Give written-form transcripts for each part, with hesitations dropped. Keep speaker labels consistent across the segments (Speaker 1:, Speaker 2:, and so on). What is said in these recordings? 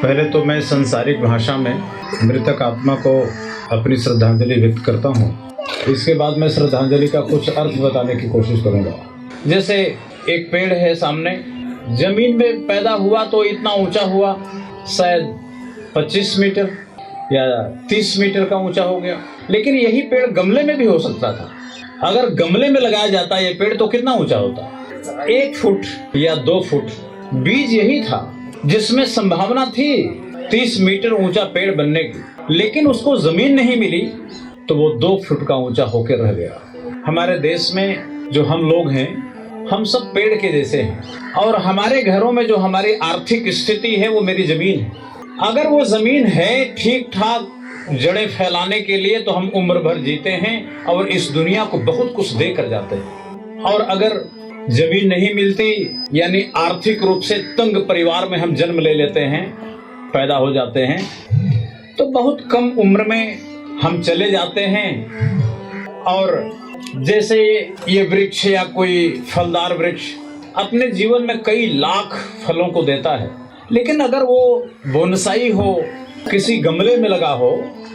Speaker 1: पहले तो मैं संसारिक भाषा में मृतक आत्मा को अपनी श्रद्धांजलि व्यक्त करता हूँ। इसके बाद मैं श्रद्धांजलि का कुछ अर्थ बताने की कोशिश करूँगा। जैसे एक पेड़ है सामने, जमीन में पैदा हुआ तो इतना ऊंचा हुआ, शायद 25 मीटर या 30 मीटर का ऊंचा हो गया। लेकिन यही पेड़ गमले में भी हो सकता था। अगर गमले में लगाया जाता ये पेड़ तो कितना ऊंचा होता, 1 फुट या 2 फुट। बीज यही था जिसमें संभावना थी 30 मीटर ऊंचा पेड़ बनने की, लेकिन उसको जमीन नहीं मिली तो वो 2 फुट का ऊंचा होकर रह गया। हमारे देश में जो हम लोग हैं, हम सब पेड़ के जैसे हैं, और हमारे घरों में जो हमारी आर्थिक स्थिति है वो मेरी जमीन है। अगर वो जमीन है ठीक ठाक जड़ें फैलाने के लिए तो हम उम्र भर जीते हैं और इस दुनिया को बहुत कुछ दे कर जाते हैं। और अगर जमीन नहीं मिलती, यानी आर्थिक रूप से तंग परिवार में हम जन्म ले लेते हैं, पैदा हो जाते हैं, तो बहुत कम उम्र में हम चले जाते हैं। और जैसे ये वृक्ष या कोई फलदार वृक्ष अपने जीवन में कई लाख फलों को देता है, लेकिन अगर वो बोनसाई हो, किसी गमले में लगा हो,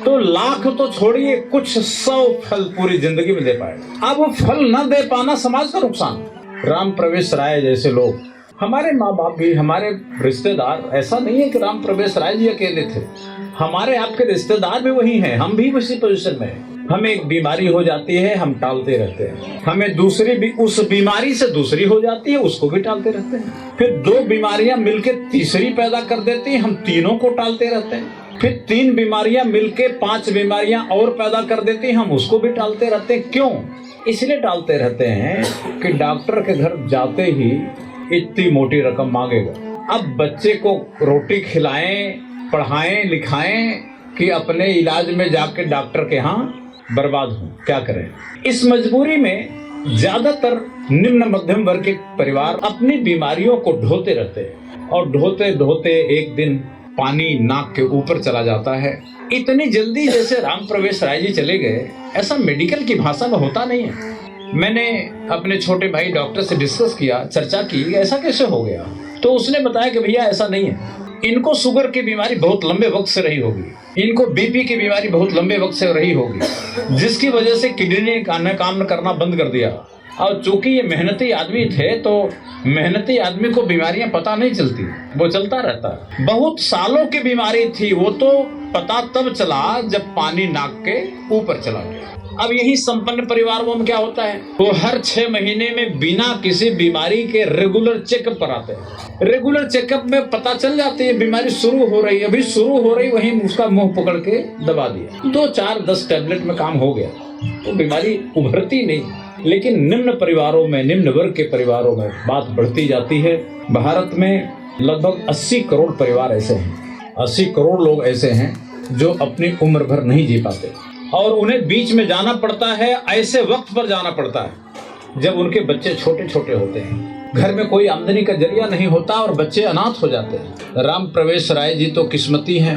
Speaker 1: तो लाख तो छोड़िए, कुछ 100 फल पूरी जिंदगी में दे पाएगा। अब वो फल न दे पाना समाज का नुकसान। राम प्रवेश राय जैसे लोग, हमारे माँ बाप भी, हमारे रिश्तेदार, ऐसा नहीं है कि राम प्रवेश राय जी अकेले थे, हमारे आपके रिश्तेदार भी वही हैं, हम भी उसी पोजीशन में हैं। हमें एक बीमारी हो जाती है, हम टालते रहते हैं। हमें दूसरी भी, उस बीमारी से दूसरी हो जाती है, उसको भी टालते रहते हैं। फिर 2 बीमारियां मिलके तीसरी पैदा कर देती हैं, हम तीनों को टालते रहते हैं। फिर 3 बीमारियां मिलके 5 बीमारियां और पैदा कर देती हैं, हम उसको भी टालते रहते हैं। क्यों? इसलिए टालते रहते हैं कि डॉक्टर के घर जाते ही इतनी मोटी रकम मांगेगा। अब बच्चे को रोटी खिलाएं, पढ़ाएं, लिखाएं कि अपने इलाज में जाके डॉक्टर के यहाँ बर्बाद हो। क्या करें? इस मजबूरी में ज्यादातर निम्न मध्यम वर्ग के परिवार अपनी बीमारियों को ढोते रहते हैं, और ढोते ढोते एक दिन पानी नाक के ऊपर चला जाता है। इतनी जल्दी जैसे राम प्रवेश राय जी चले गए, ऐसा मेडिकल की भाषा में होता नहीं है। मैंने अपने छोटे भाई डॉक्टर से डिस्कस किया, चर्चा की, ऐसा कैसे हो गया? तो उसने बताया कि भैया ऐसा नहीं है, इनको शुगर की बीमारी बहुत लंबे वक्त से रही होगी, इनको बीपी की बीमारी बहुत लंबे वक्त से रही होगी, जिसकी वजह से किडनी ने काम करना बंद कर दिया। और चूंकि ये मेहनती आदमी थे तो मेहनती आदमी को बीमारियां पता नहीं चलती, वो चलता रहता है। बहुत सालों की बीमारी थी, वो तो पता तब चला जब पानी नाक के ऊपर चला गया। अब यही संपन्न परिवारों में क्या होता है, वो हर 6 महीने में बिना किसी बीमारी के रेगुलर चेकअप कराते हैं। रेगुलर चेकअप में पता चल जाती है बीमारी शुरू हो रही, अभी शुरू हो रही, वहीं उसका मुंह पकड़ के दबा दिया, 2, 4, 10 टैबलेट में काम हो गया, तो बीमारी उभरती नहीं। लेकिन निम्न परिवारों में, निम्न वर्ग के परिवारों में बात बढ़ती जाती है। भारत में लगभग 80 करोड़ परिवार ऐसे हैं, 80 करोड़ लोग ऐसे हैं जो अपनी उम्र भर नहीं जी पाते, और उन्हें बीच में जाना पड़ता है, ऐसे वक्त पर जाना पड़ता है जब उनके बच्चे छोटे छोटे होते हैं, घर में कोई आमदनी का जरिया नहीं होता और बच्चे अनाथ हो जाते हैं। राम प्रवेश राय जी तो किस्मती हैं,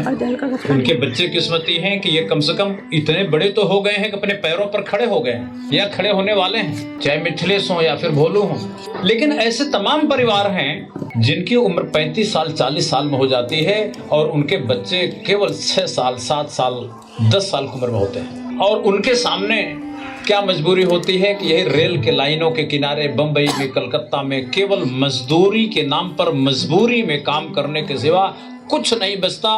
Speaker 1: उनके बच्चे किस्मती हैं कि ये कम से कम इतने बड़े तो हो गए हैं कि अपने पैरों पर खड़े हो गए हैं या खड़े होने वाले हैं, चाहे मिथिलेश हो या फिर भोलू हो। लेकिन ऐसे तमाम परिवार हैं जिनकी उम्र 35 साल 40 साल में हो जाती है और उनके बच्चे केवल 6 साल 7 साल 10 साल की उम्र में होते हैं, और उनके सामने क्या मजबूरी होती है कि यही रेल के लाइनों के किनारे बंबई में, कलकत्ता में केवल मजदूरी के नाम पर मजबूरी में काम करने के सिवा कुछ नहीं बचता।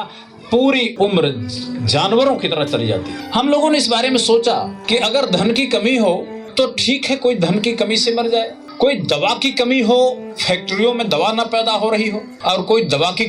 Speaker 1: पूरी उम्र जानवरों की तरह चली जाती है। हम लोगों ने इस बारे में सोचा कि अगर धन की कमी हो तो ठीक है, कोई धन की कमी से मर जाए, कोई दवा की कमी हो, फैक्ट्रियों में दवा न पैदा हो रही हो, और कोई दवा की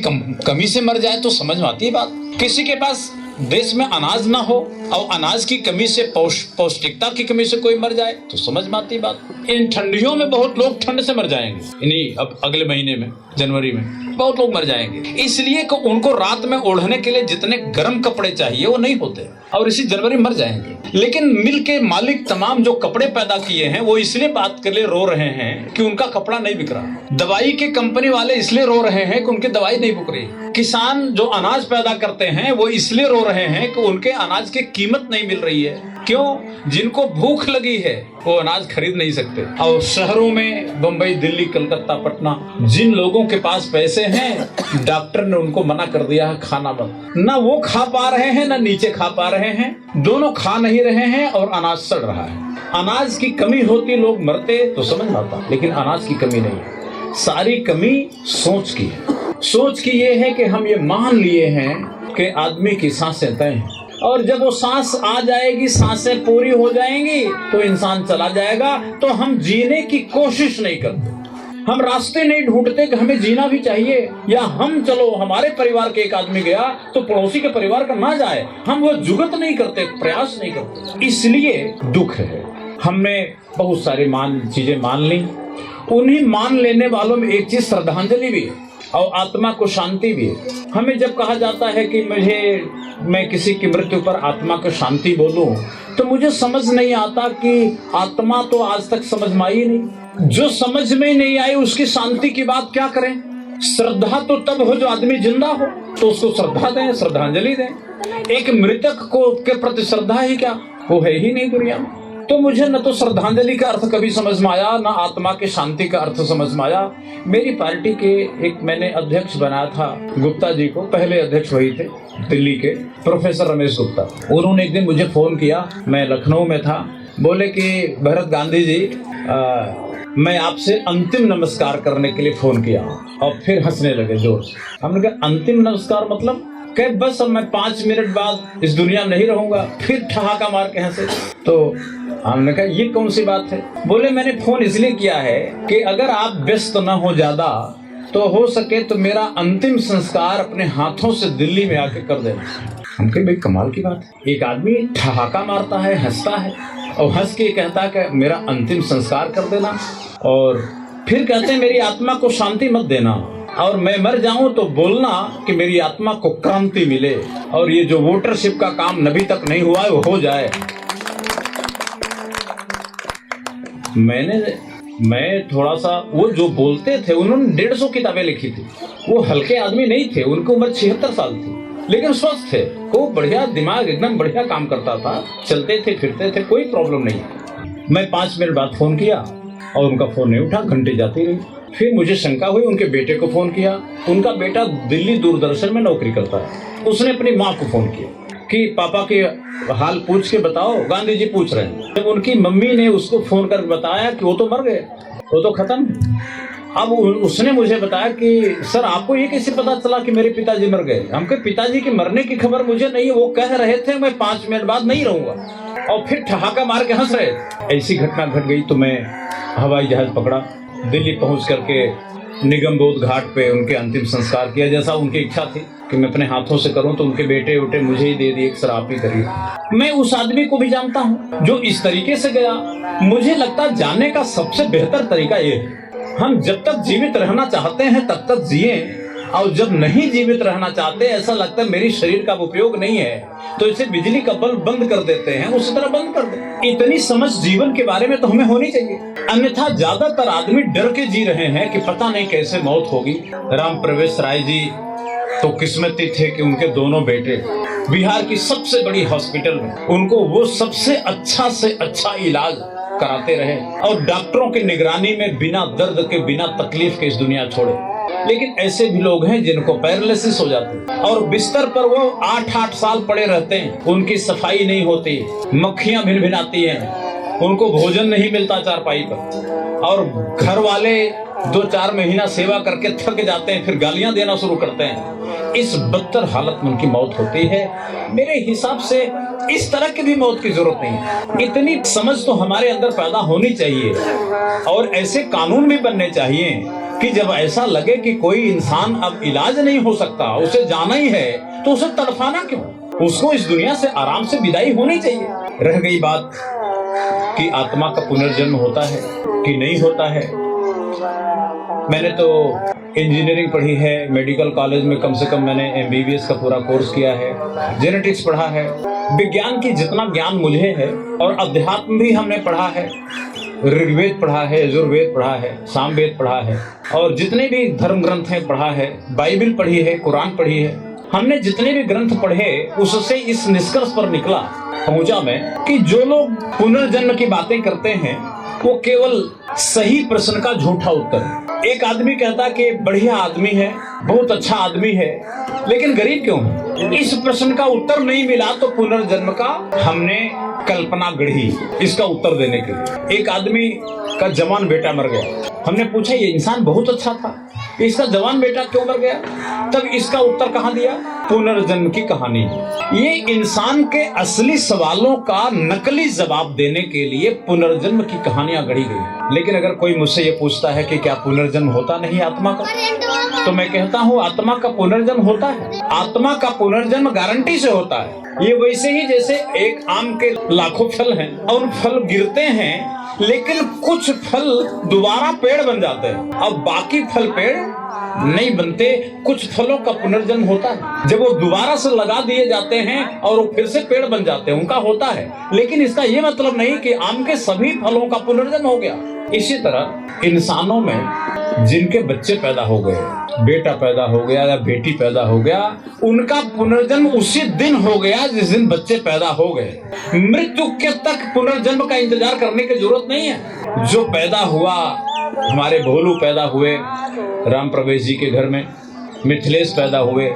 Speaker 1: कमी से मर जाए तो समझ में आती है बात। किसी के पास देश में अनाज ना हो और अनाज की कमी से, पौष्टिकता की कमी से कोई मर जाए तो समझ में आती बात। इन ठंडियों में बहुत लोग ठंड से मर जाएंगे, इन्हीं अब अगले महीने में, जनवरी में बहुत लोग मर जाएंगे, इसलिए कि उनको रात में ओढ़ने के लिए जितने गर्म कपड़े चाहिए वो नहीं होते, और इसी जनवरी में मर जाएंगे। लेकिन मिल के मालिक तमाम जो कपड़े पैदा किए हैं वो इसलिए बात के लिए रो रहे हैं कि उनका कपड़ा नहीं बिक रहा। दवाई के कंपनी वाले इसलिए रो रहे हैं कि उनकी दवाई नहीं बिक रही। किसान जो अनाज पैदा करते हैं वो इसलिए रो रहे हैं कि उनके अनाज की कीमत नहीं मिल रही है। क्यों? जिनको भूख लगी है वो अनाज खरीद नहीं सकते। और शहरों में बंबई, दिल्ली, कलकत्ता, पटना, जिन लोगों के पास पैसे हैं डॉक्टर ने उनको मना कर दिया है खाना बंद। ना वो खा पा रहे हैं ना नीचे खा पा रहे हैं, दोनों खा नहीं रहे हैं और अनाज सड़ रहा है। अनाज की कमी होती लोग मरते तो समझ आता, लेकिन अनाज की कमी नहीं है। सारी कमी सोच की है। सोच की ये है कि हम ये मान लिए हैं कि आदमी की सांसें तय हैं और जब वो सांस आ जाएगी, सांसें पूरी हो जाएंगी तो इंसान चला जाएगा। तो हम जीने की कोशिश नहीं करते, हम रास्ते नहीं ढूंढते कि हमें जीना भी चाहिए, या हम चलो हमारे परिवार के एक आदमी गया तो पड़ोसी के परिवार का ना जाए, हम वो जुगत नहीं करते, प्रयास नहीं करते। इसलिए दुख है। हमने बहुत सारी चीजें मान ली। उन्हीं मान लेने वालों में एक चीज श्रद्धांजलि भी है और आत्मा को शांति भी है। हमें जब कहा जाता है कि मैं किसी की मृत्यु पर आत्मा को शांति बोलूं, तो मुझे समझ नहीं आता कि आत्मा तो आज तक समझ में आई नहीं। जो समझ में ही नहीं आई उसकी शांति की बात क्या करें? श्रद्धा तो तब हो जो आदमी जिंदा हो, तो उसको श्रद्धा दें, श्रद्धांजलि दें। एक मृतक को के प्रति श्रद्धा ही क्या, वो है ही नहीं दुनिया में। तो मुझे न तो श्रद्धांजलि का अर्थ कभी समझ में आया, न आत्मा के शांति का अर्थ समझ में आया। मेरी पार्टी के एक मैंने अध्यक्ष बनाया था गुप्ता जी को, पहले अध्यक्ष वही थे दिल्ली के, प्रोफेसर रमेश गुप्ता। उन्होंने एक दिन मुझे फोन किया, मैं लखनऊ में था, बोले कि भरत गांधी जी मैं आपसे अंतिम नमस्कार करने के लिए फोन किया। और फिर हंसने लगे जोर से। हमने कहा अंतिम नमस्कार मतलब? कह बस अब मैं 5 मिनट बाद इस दुनिया में नहीं रहूंगा। फिर ठहाका मार के हंसे। तो हमने कहा ये कौन सी बात है? बोले मैंने फोन इसलिए किया है कि अगर आप व्यस्त न हो ज्यादा तो हो सके तो मेरा अंतिम संस्कार अपने हाथों से दिल्ली में आके कर देना। हम कहे भाई कमाल की बात है, एक आदमी ठहाका मारता है, हंसता है और हंस के कहता है कि मेरा अंतिम संस्कार कर देना, और फिर कहते हैं मेरी आत्मा को शांति मत देना, और मैं मर जाऊं तो बोलना कि मेरी आत्मा को क्रांति मिले, और ये जो वोटरशिप का काम अभी तक नहीं हुआ है वो हो जाए। मैं थोड़ा सा, वो जो बोलते थे उन्होंने 150 किताबें लिखी थी। वो हल्के आदमी नहीं थे, उनकी उम्र 76 साल थी, लेकिन स्वस्थ थे, खूब बढ़िया दिमाग, एकदम बढ़िया काम करता था, चलते थे फिरते थे, कोई प्रॉब्लम नहीं। मैं 5 मिनट बाद फोन किया और उनका फोन नहीं उठा, घंटे जाती रही। फिर मुझे शंका हुई, उनके बेटे को फोन किया। उनका बेटा दिल्ली दूरदर्शन में नौकरी करता है। उसने अपनी माँ को फोन किया कि पापा के हाल पूछ के बताओ, गांधी जी पूछ रहे हैं। जब उनकी मम्मी ने उसको फोन कर बताया कि वो तो मर गए, वो तो खत्म। अब उसने मुझे बताया कि सर आपको ये कैसे पता चला कि मेरे पिताजी मर गए? हम कहे पिताजी के मरने की खबर मुझे नहीं है, वो कह रहे थे मैं 5 मिनट बाद नहीं रहूंगा, और फिर ठहाका मार के हंस रहे। ऐसी घटना घट गई तो मैं हवाई जहाज पकड़ा, दिल्ली पहुंच करके निगम बोध घाट पे उनके अंतिम संस्कार किया, जैसा उनकी इच्छा थी कि मैं अपने हाथों से करूं, तो उनके बेटे उठे मुझे ही दे दिए, सर आप ही करिए। मैं उस आदमी को भी जानता हूं जो इस तरीके से गया। मुझे लगता है जाने का सबसे बेहतर तरीका ये है, हम जब तक जीवित रहना चाहते हैं तब तक जिए, और जब नहीं जीवित रहना चाहते, ऐसा लगता है मेरी शरीर का उपयोग नहीं है, तो इसे बिजली का बल्ब बंद कर देते हैं, उसी तरह बंद कर दे। इतनी समझ जीवन के बारे में तो हमें होनी चाहिए। अन्यथा ज्यादातर आदमी डर के जी रहे हैं कि पता नहीं कैसे मौत होगी। राम प्रवेश राय जी तो किस्मती थे कि उनके दोनों बेटे बिहार की सबसे बड़ी हॉस्पिटल में उनको वो सबसे अच्छा से अच्छा इलाज कराते रहे, और डॉक्टरों की निगरानी में बिना दर्द के, बिना तकलीफ के इस दुनिया छोड़े। लेकिन ऐसे भी लोग हैं जिनको पैरालिसिस हो जाती है और बिस्तर पर वो 8-8 साल पड़े रहते हैं, उनकी सफाई नहीं होती, मक्खियां भिनभिनाती हैं, उनको भोजन नहीं मिलता चारपाई पर, और घर वाले 2-4 महीना सेवा करके थक जाते हैं, फिर गालियां देना शुरू करते हैं। इस बदतर हालत में उनकी मौत होती है। मेरे हिसाब से इस तरह की भी मौत की जरूरत नहीं है। इतनी समझ तो हमारे अंदर पैदा होनी चाहिए, और ऐसे कानून भी बनने चाहिए कि जब ऐसा लगे कि कोई इंसान अब इलाज नहीं हो सकता, उसे जाना ही है, तो उसे तड़पाना क्यों? उसको इस दुनिया से आराम से विदाई होनी चाहिए। रह गई बात कि आत्मा का पुनर्जन्म होता है कि नहीं होता है। मैंने तो इंजीनियरिंग पढ़ी है, मेडिकल कॉलेज में कम से कम मैंने MBBS का पूरा कोर्स किया है, जेनेटिक्स पढ़ा है, विज्ञान की जितना ज्ञान मुझे है, और अध्यात्म भी हमने पढ़ा है, ऋग्वेद पढ़ा है, यजुर्वेद पढ़ा है, सामवेद पढ़ा है, और जितने भी धर्म ग्रंथ हैं पढ़ा है, बाइबल पढ़ी है, कुरान पढ़ी है। हमने जितने भी ग्रंथ पढ़े उससे इस निष्कर्ष पर निकला पहुंचा मैं कि जो लोग पुनर्जन्म की बातें करते हैं वो केवल सही प्रश्न का झूठा उत्तर है। एक आदमी कहता कि बढ़िया आदमी है, बहुत अच्छा आदमी है, लेकिन गरीब क्यों है? इस प्रश्न का उत्तर नहीं मिला तो पुनर्जन्म का हमने कल्पना गढ़ी इसका उत्तर देने के लिए। एक आदमी का जवान बेटा मर गया, हमने पूछा ये इंसान बहुत अच्छा था, इसका जवान बेटा क्यों मर गया? तब इसका उत्तर कहाँ दिया? पुनर्जन्म की कहानी। ये इंसान के असली सवालों का नकली जवाब देने के लिए पुनर्जन्म की कहानियां गढ़ी गई। लेकिन अगर कोई मुझसे ये पूछता है कि क्या पुनर्जन्म होता नहीं आत्मा का, तो मैं कहता हूँ आत्मा का पुनर्जन्म होता है। आत्मा का पुनर्जन्म गारंटी से होता है। ये वैसे ही जैसे एक आम के लाखों फल हैं और उन फल गिरते हैं, लेकिन कुछ फल दोबारा पेड़ बन जाते हैं और बाकी फल पेड़ नहीं बनते। कुछ फलों का पुनर्जन्म होता है, जब वो दोबारा से लगा दिए जाते हैं और वो फिर से पेड़ बन जाते हैं, उनका होता है। लेकिन इसका ये मतलब नहीं कि आम के सभी फलों का पुनर्जन्म हो गया। इसी तरह इंसानों में जिनके बच्चे पैदा हो गए, बेटा पैदा हो गया या बेटी पैदा हो गया, उनका पुनर्जन्म उसी दिन हो गया जिस दिन बच्चे पैदा हो गए। मृत्यु के तक पुनर्जन्म का इंतजार करने की जरूरत नहीं है। जो पैदा हुआ, हमारे भोलू पैदा हुए राम प्रवेश जी के घर में, मिथिलेश पैदा हुए,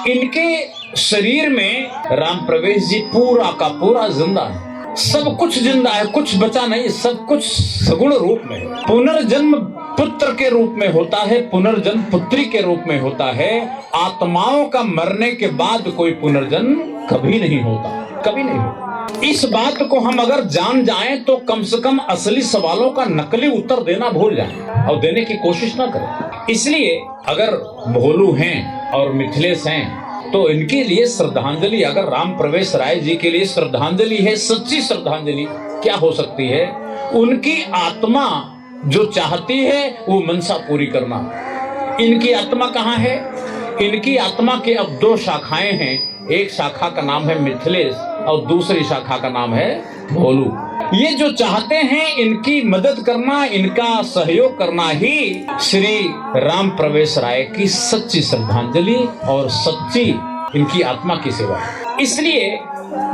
Speaker 1: इनके शरीर में राम प्रवेश जी पूरा का पूरा जिंदा है। सब कुछ जिंदा है, कुछ बचा नहीं, सब कुछ सगुण रूप में। पुनर्जन्म पुत्र के रूप में होता है, पुनर्जन्म पुत्री के रूप में होता है। आत्माओं का मरने के बाद कोई पुनर्जन्म कभी नहीं होता, कभी नहीं होता। इस बात को हम अगर जान जाएं तो कम से कम असली सवालों का नकली उत्तर देना भूल जाएं और देने की कोशिश ना करें। इसलिए अगर भोलू हैं और मिथिलेश हैं तो इनके लिए श्रद्धांजलि, अगर राम प्रवेश राय जी के लिए श्रद्धांजलि है, सच्ची श्रद्धांजलि क्या हो सकती है? उनकी आत्मा जो चाहती है वो मनसा पूरी करना। इनकी आत्मा कहाँ है? इनकी आत्मा के अब दो शाखाएं हैं, एक शाखा का नाम है मिथिलेश और दूसरी शाखा का नाम है भोलू। ये जो चाहते हैं इनकी मदद करना, इनका सहयोग करना ही श्री राम प्रवेश राय की सच्ची श्रद्धांजलि और सच्ची इनकी आत्मा की सेवा है। इसलिए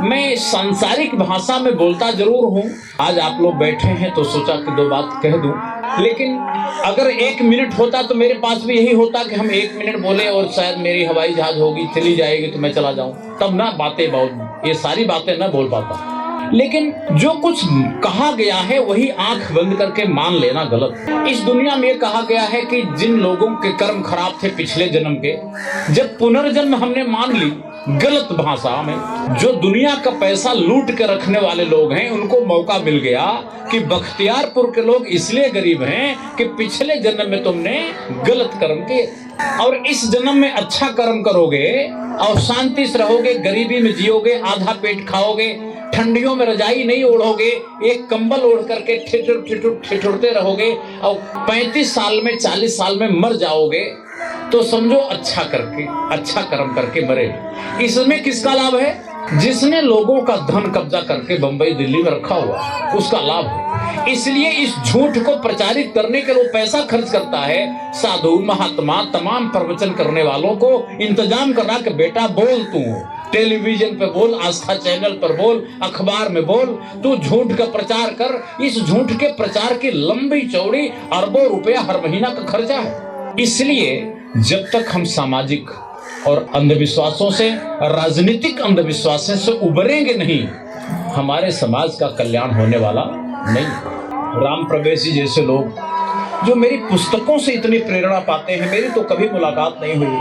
Speaker 1: मैं सांसारिक भाषा में बोलता जरूर हूँ। आज आप लोग बैठे हैं तो सोचा कि दो बात कह दूं, लेकिन अगर 1 मिनट होता तो मेरे पास भी यही होता कि हम 1 मिनट बोले और शायद मेरी हवाई जहाज होगी, चली जाएगी तो मैं चला जाऊं, तब ना बातें बहुत, ये सारी बातें ना बोल पाता। लेकिन जो कुछ कहा गया है वही आंख बंद करके मान लेना गलत। इस दुनिया में कहा गया है कि जिन लोगों के कर्म खराब थे पिछले जन्म के, जब पुनर्जन्म हमने मान ली गलत भाषा में, जो दुनिया का पैसा लूट के रखने वाले लोग हैं उनको मौका मिल गया कि बख्तियारपुर के लोग इसलिए गरीब हैं कि पिछले जन्म में तुमने गलत कर्म किए और इस जन्म में अच्छा कर्म करोगे और शांति से रहोगे, गरीबी में जियोगे, आधा पेट खाओगे, ठंडियों में रजाई नहीं ओढ़ोगे, एक कंबल ओढ़ करके ठिठुरते रहोगे और 35 साल में 40 साल में मर जाओगे, तो समझो अच्छा करके, अच्छा कर्म करके मरे। इसमें किसका लाभ है? जिसने लोगों का धन कब्जा करके बंबई दिल्ली में रखा हुआ, उसका लाभ है। इसलिए इस झूठ को प्रचारित करने के लिए पैसा खर्च करता है। साधु महात्मा तमाम प्रवचन करने वालों को इंतजाम करना कि बेटा बोल, तू टेलीविजन पे बोल, आस्था चैनल पर बोल, अखबार में बोल, तू झूठ का प्रचार कर। इस झूठ के प्रचार की लंबी चौड़ी अरबों रुपया हर महीना का खर्चा है। इसलिए जब तक हम सामाजिक और अंधविश्वासों से, राजनीतिक अंधविश्वासों से उबरेंगे नहीं, हमारे समाज का कल्याण होने वाला नहीं। राम प्रवेश जी जैसे लोग जो मेरी पुस्तकों से इतनी प्रेरणा पाते हैं, मेरी तो कभी मुलाकात नहीं हुई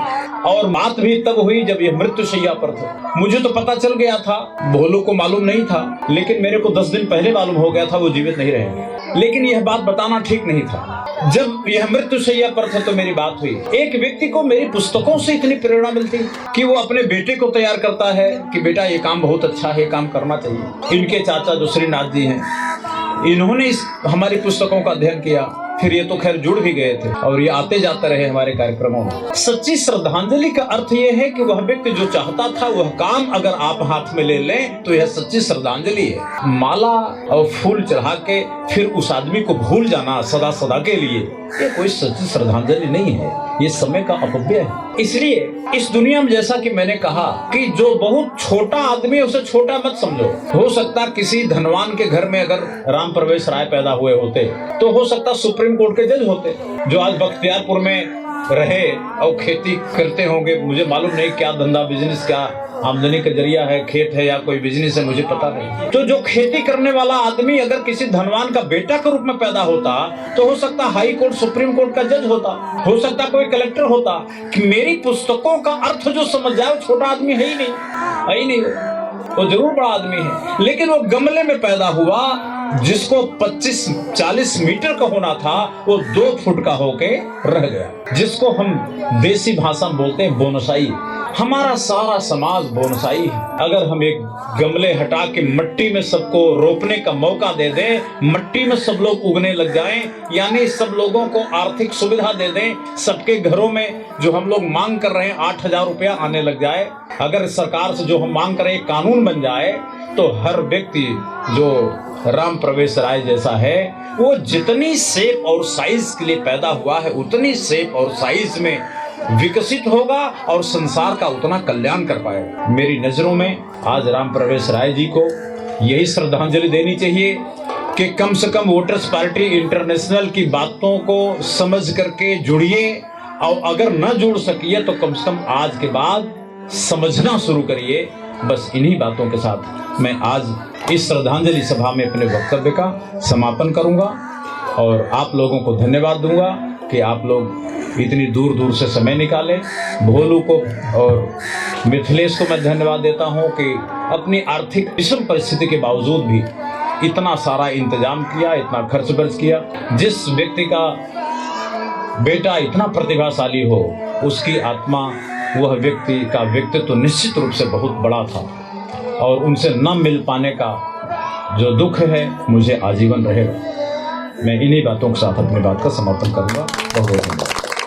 Speaker 1: और बात भी तब हुई जब ये मृत्युशैया पर थे। मुझे तो पता चल गया था, भोलू को मालूम नहीं था, लेकिन मेरे को 10 दिन पहले मालूम हो गया था वो जीवित नहीं रहेंगे। लेकिन यह बात बताना ठीक नहीं था। जब यह मृत्युशैया पर थे तो मेरी बात हुई। एक व्यक्ति को मेरी पुस्तकों से इतनी प्रेरणा मिलती कि वो अपने बेटे को तैयार करता है कि बेटा ये काम बहुत अच्छा है, काम करना चाहिए। इनके चाचा जो श्रीनाथ जी हैं, इन्होंने इस हमारी पुस्तकों का अध्ययन किया, फिर ये तो खैर जुड़ भी गए थे और ये आते जाते रहे हमारे कार्यक्रमों में। सच्ची श्रद्धांजलि का अर्थ ये है कि वह व्यक्ति जो चाहता था वह काम अगर आप हाथ में ले लें तो यह सच्ची श्रद्धांजलि है। माला और फूल चढ़ा के फिर उस आदमी को भूल जाना सदा सदा के लिए, ये कोई सच्ची श्रद्धांजलि नहीं है, ये समय का अपव्यय है। इसलिए इस दुनिया में जैसा कि मैंने कहा कि जो बहुत छोटा आदमी है उसे छोटा मत समझो। हो सकता किसी धनवान के घर में अगर राम प्रवेश राय पैदा हुए होते तो हो सकता सुप्रीम कोर्ट के जज होते, जो आज बख्तियारपुर में रहे और खेती करते होंगे। मुझे मालूम नहीं क्या धंधा बिजनेस, क्या आमदनी का जरिया है, खेत है या कोई बिजनेस है, मुझे पता नहीं। तो जो खेती करने वाला आदमी अगर किसी धनवान का बेटा के रूप में पैदा होता तो हो सकता हाई कोर्ट सुप्रीम कोर्ट का जज होता, हो सकता कोई कलेक्टर होता। कि मेरी पुस्तकों का अर्थ जो समझ जाए, छोटा आदमी है ही नहीं, वो जरूर बड़ा आदमी है। लेकिन वो गमले में पैदा हुआ, जिसको 25-40 मीटर का होना था वो 2 फुट का होके रह गया, जिसको हम देसी भाषा में बोलते हैं बोनसाई। हमारा सारा समाज बोनसाई है। अगर हम एक गमले हटा के मिट्टी में सबको रोपने का मौका दे दें, मिट्टी में सब लोग उगने लग जाएं, यानी सब लोगों को आर्थिक सुविधा दे दें, सबके घरों में जो हम लोग मांग कर रहे हैं 8,000 रुपया आने लग जाए, अगर सरकार से जो हम मांग कर रहे हैं कानून बन जाए, तो हर व्यक्ति जो राम प्रवेश राय जैसा है वो जितनी शेप और साइज के लिए पैदा हुआ है उतनी शेप और साइज में विकसित होगा और संसार का उतना कल्याण कर पाएगा। मेरी नजरों में आज राम प्रवेश राय जी को यही श्रद्धांजलि देनी चाहिए कि कम से कम वोटर्स पार्टी इंटरनेशनल की बातों को समझ करके जुड़िए, और अगर न जुड़ सकिए तो कम से कम आज के बाद समझना शुरू करिए। बस इन्हीं बातों के साथ मैं आज इस श्रद्धांजलि सभा में अपने वक्तव्य का समापन करूंगा और आप लोगों को धन्यवाद दूंगा कि आप लोग इतनी दूर दूर से समय निकाले। भोलू को और मिथिलेश को मैं धन्यवाद देता हूं कि अपनी आर्थिक विषम परिस्थिति के बावजूद भी इतना सारा इंतजाम किया, इतना खर्च बर्च किया। जिस व्यक्ति का बेटा इतना प्रतिभाशाली हो, उसकी आत्मा, वह व्यक्ति का व्यक्तित्व तो निश्चित रूप से बहुत बड़ा था और उनसे न मिल पाने का जो दुख है मुझे आजीवन रहेगा। मैं इन्हीं बातों के साथ अपनी बात का समापन करूंगा। बहुत बहुत धन्यवाद।